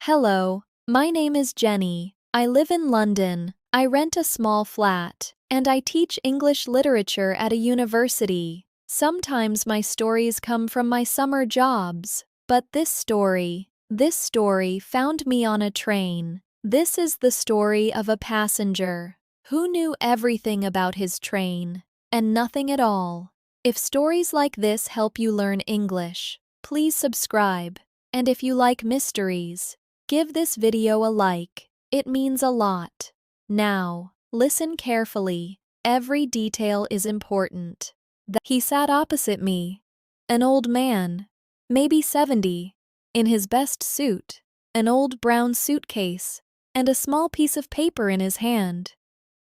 Hello, my name is Jenny. I live in London. I rent a small flat, and I teach English literature at a university. Sometimes my stories come from my summer jobs, but this story found me on a train. This is the story of a passenger who knew everything about his train and nothing at all. If stories like this help you learn English, please subscribe. And if you like mysteries, give this video a like. It means a lot. Now, listen carefully. Every detail is important. He sat opposite me. An old man, maybe 70, in his best suit, an old brown suitcase, and a small piece of paper in his hand.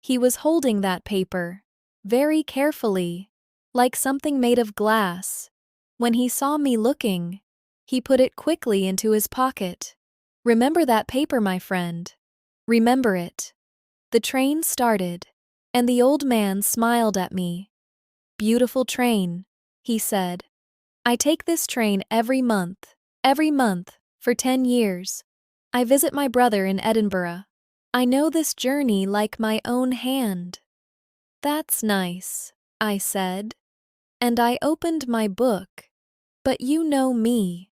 He was holding that paper very carefully, like something made of glass. When he saw me looking, he put it quickly into his pocket. Remember that paper, my friend. Remember it. The train started, and the old man smiled at me. Beautiful train, he said. I take this train every month, for 10 years. I visit my brother in Edinburgh. I know this journey like my own hand. That's nice, I said. And I opened my book. But you know me.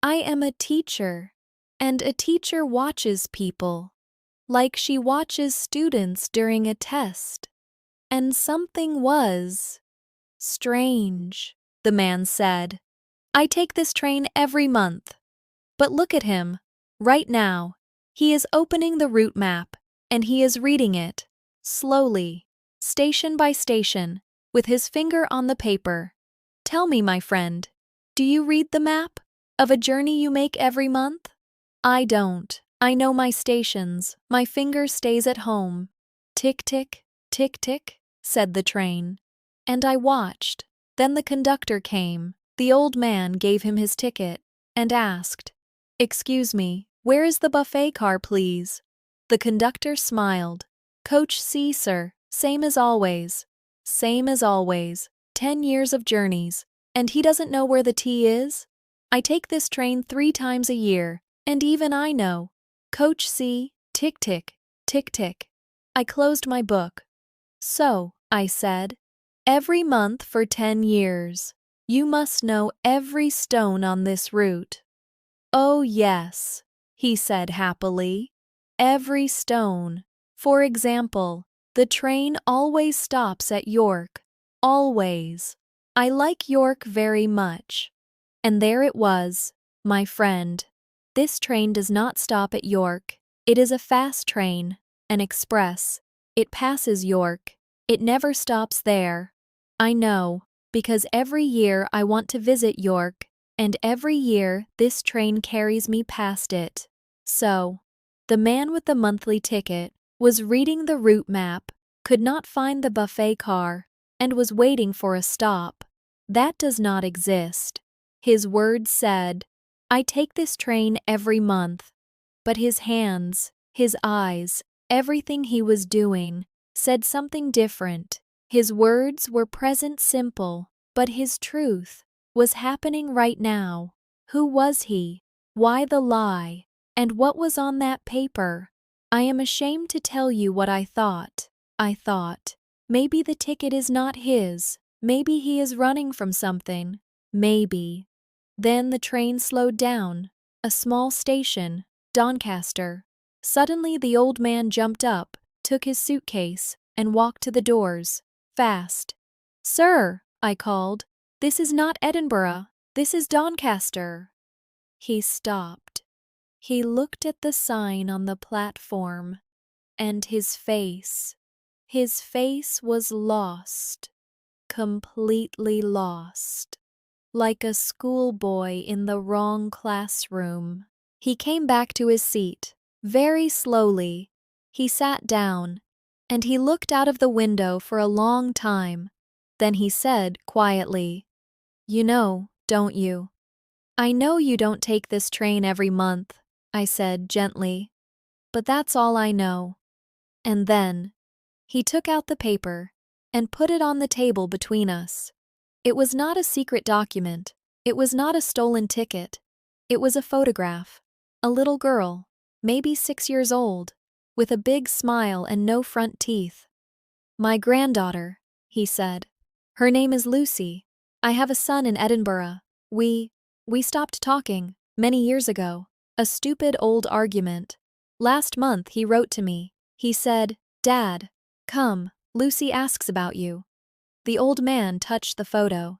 I am a teacher, and a teacher watches people, like she watches students during a test. And something was strange, the man said. I take this train every month. But look at him, right now. He is opening the route map, and he is reading it, slowly, station by station, with his finger on the paper. Tell me, my friend, do you read the map of a journey you make every month? I don't. I know my stations. My finger stays at home. Tick, tick, tick, said the train. And I watched. Then the conductor came. The old man gave him his ticket and asked, Excuse me, where is the buffet car, please? The conductor smiled. Coach C, sir. Same as always. Same as always. 10 years of journeys. And he doesn't know where the tea is? I take this train 3 times a year, and even I know. Coach C, tick, tick, tick, tick. I closed my book. So, I said, every month for 10 years. You must know every stone on this route. Oh yes, he said happily. Every stone. For example, the train always stops at York. Always. I like York very much. And there it was, my friend. This train does not stop at York. It is a fast train, an express. It passes York. It never stops there. I know, because every year I want to visit York, and every year this train carries me past it. So, the man with the monthly ticket was reading the route map, could not find the buffet car, and was waiting for a stop. That does not exist. His words said, I take this train every month. But his hands, his eyes, everything he was doing, said something different. His words were present simple, but his truth was happening right now. Who was he? Why the lie? And what was on that paper? I am ashamed to tell you what I thought. I thought, maybe the ticket is not his. Maybe he is running from something. Maybe. Then the train slowed down. A small station, Doncaster. Suddenly the old man jumped up, took his suitcase, and walked to the doors, fast. Sir, I called, this is not Edinburgh. This is Doncaster. He stopped. He looked at the sign on the platform, and his face was lost. Completely lost. Like a schoolboy in the wrong classroom. He came back to his seat, very slowly. He sat down, and he looked out of the window for a long time. Then he said quietly, You know, don't you? I know you don't take this train every month, I said gently. But that's all I know. And then he took out the paper and put it on the table between us. It was not a secret document. It was not a stolen ticket. It was a photograph. A little girl, maybe 6 years old, with a big smile and no front teeth. My granddaughter, he said. Her name is Lucy. I have a son in Edinburgh. We stopped talking, many years ago. A stupid old argument. Last month he wrote to me. He said, "Dad, come, Lucy asks about you." The old man touched the photo.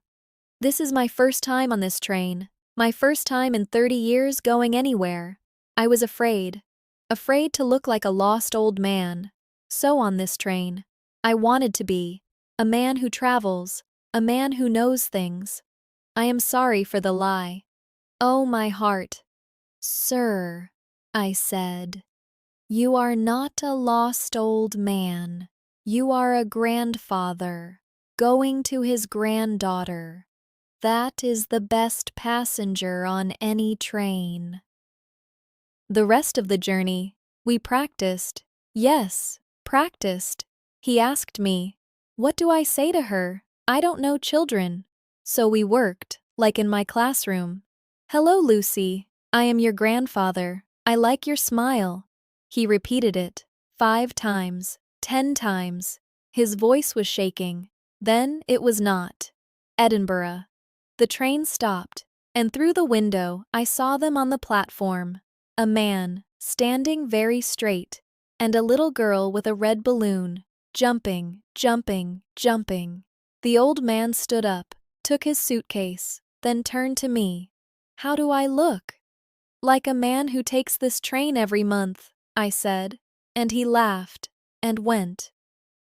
This is my first time on this train. My first time in 30 years going anywhere. I was afraid. Afraid to look like a lost old man. So on this train, I wanted to be a man who travels, a man who knows things. I am sorry for the lie. Oh, my heart. Sir, I said, you are not a lost old man. You are a grandfather, going to his granddaughter. That is the best passenger on any train. The rest of the journey, we practiced. Yes, practiced. He asked me, what do I say to her? I don't know children. So we worked, like in my classroom. Hello, Lucy. I am your grandfather. I like your smile. He repeated it 5 times, 10 times. His voice was shaking. Then it was not. Edinburgh. The train stopped, and through the window I saw them on the platform. A man, standing very straight, and a little girl with a red balloon, jumping, jumping, jumping. The old man stood up, took his suitcase, then turned to me. How do I look? Like a man who takes this train every month, I said, and he laughed, and went.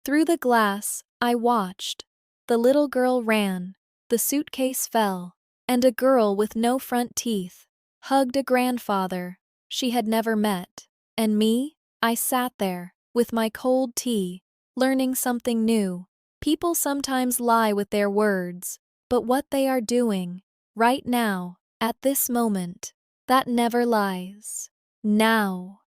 Through the glass, I watched. The little girl ran, the suitcase fell, and a girl with no front teeth hugged a grandfather she had never met. And me, I sat there, with my cold tea, learning something new. People sometimes lie with their words, but what they are doing, right now, at this moment, that never lies. Now.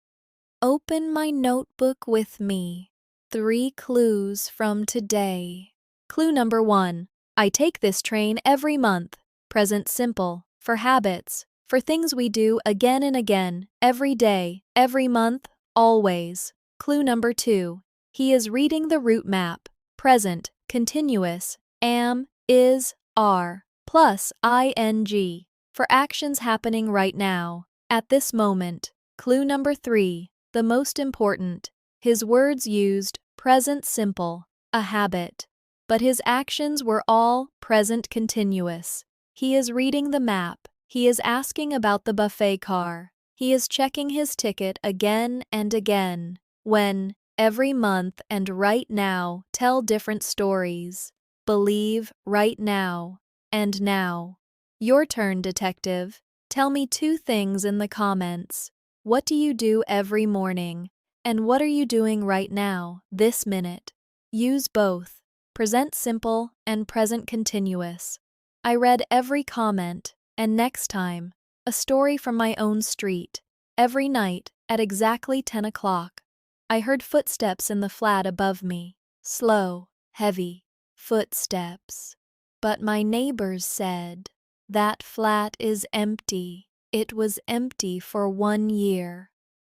Open my notebook with me. 3 clues from today. Clue number 1. I take this train every month. Present simple. For habits. For things we do again and again, every day, every month, always. Clue number 2. He is reading the route map. Present, continuous, am, is, are, plus ing. For actions happening right now, at this moment. Clue number 3. The most important. His words used present simple, a habit. But his actions were all present continuous. He is reading the map. He is asking about the buffet car. He is checking his ticket again and again. When, every month and right now tell different stories. Believe right now. And now. Your turn, detective. Tell me 2 things in the comments. What do you do every morning? And what are you doing right now, this minute? Use both, present simple and present continuous. I read every comment, and next time, a story from my own street. Every night, at exactly 10 o'clock. I heard footsteps in the flat above me. Slow, heavy footsteps. But my neighbors said, that flat is empty. It was empty for 1 year.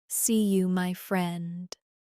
See you, my friend.